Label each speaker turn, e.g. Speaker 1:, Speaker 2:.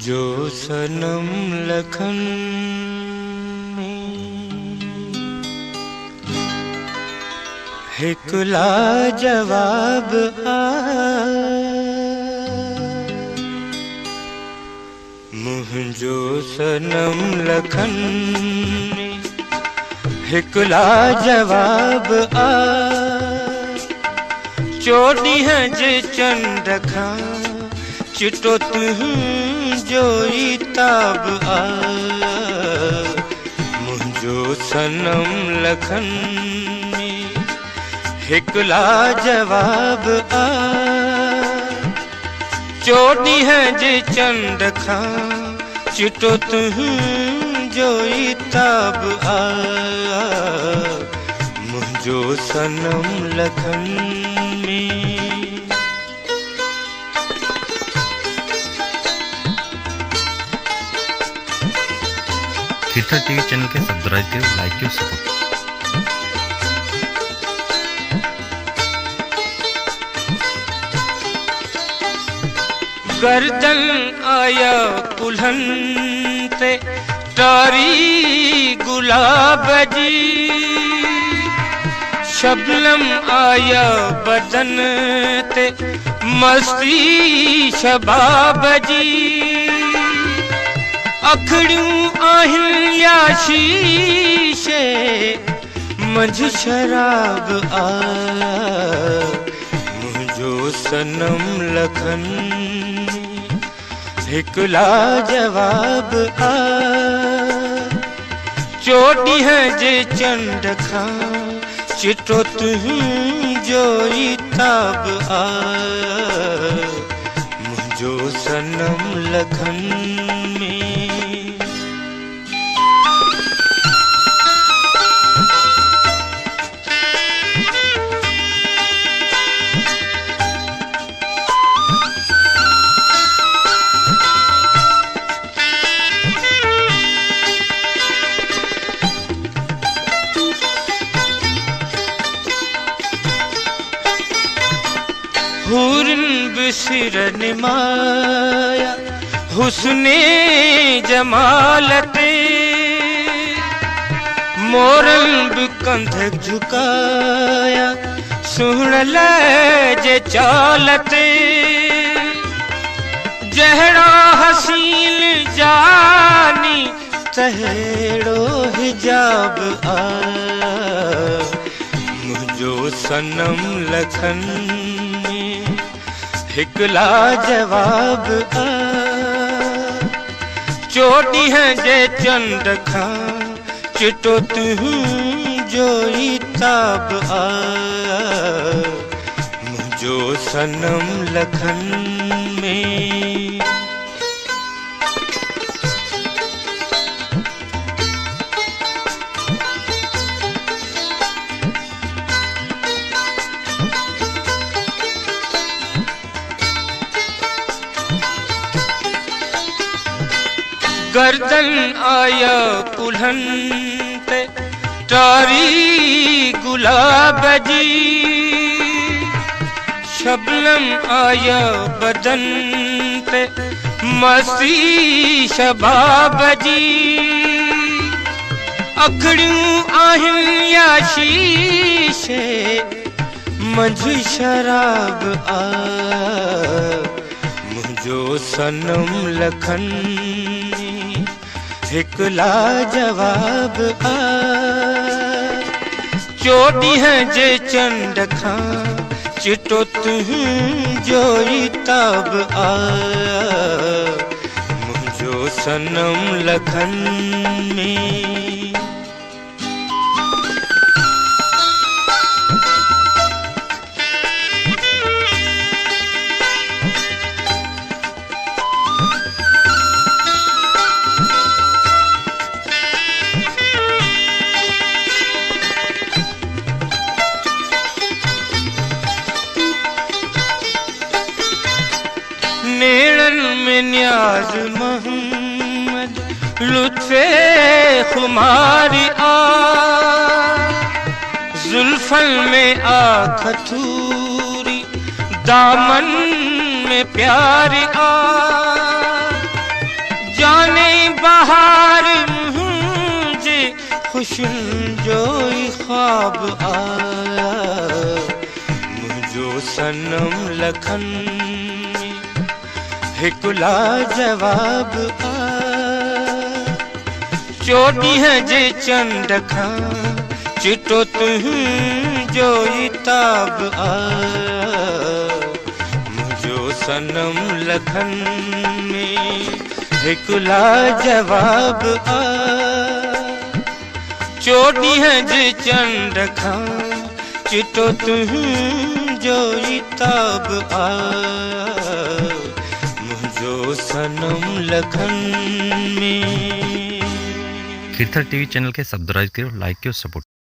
Speaker 1: जो सनम लखन में हिकला जवाब आ मुझो सनम लखन में हिकला जवाब आ चोड़ी है जे चंद खा चिटो तुम जोई ताब आ मुझो सनम लखन में हिकला जवाब आ चोड़ी है जे चंद खा चिटो तुम जोई ताब आ मुझो सनम लखन में।
Speaker 2: कीर्तन टीवी चैनल के सब्सक्राइब करो, लाइक करो, सपोर्ट।
Speaker 1: गर्दन आया कुल्हन ते तारी गुलाब जी शबनम आया बदन ते मस्ती शबाब जी अखड़ियूं आहिनि या शीशे मंझि शराब आ मुझो सनम लखन हिकला जवाब आ चोड़ी है जे चंड खा चिटो तुम जोई ताब आ मुझो सनम लखन में। हुरन बिसरन माया हुस्ने जमालते मोरन बिकंध झुकाया सुहण जे चालते जहड़ा हसीन जानी तहेड़ो हिजाब आ मुझो सनम लखन हिकला जवाब आ चोटी है जे चंद खा चिटो तुम जोई ताब आ मुझो सनम लखन में। गर्दन आया कुल्हन ते तारी गुलाब जी शबनम आया बदन पे मस्ती शबाब जी अखड़ियूं आहिनि या शीशे मंझि शराब आ मुझो सनम लखन हिकला जवाब आ चोड़ी है जे चंड खा चिटो तुम जोई ताब आ मुझो सनम लखन में। नेड़न में न्याज मोहम्मद लुत्फे खुमारी आ जुल्फन में आखथूरी दामन में प्यार आ जाने बहार मुझे खुशन जो ख्वाब आया मुझो सनम लखन हिकुला जवाब चोटी है जे चंड खा चिटो तुम जो ताब मुझो सनम लखन में हिकुला जवाब चोटी है जे चंड खा चिटो तुम जो ताब मुझो सनम लखन में।
Speaker 2: कीर्तन टीवी चैनल के सब्सक्राइब करो, लाइक करो, सपोर्ट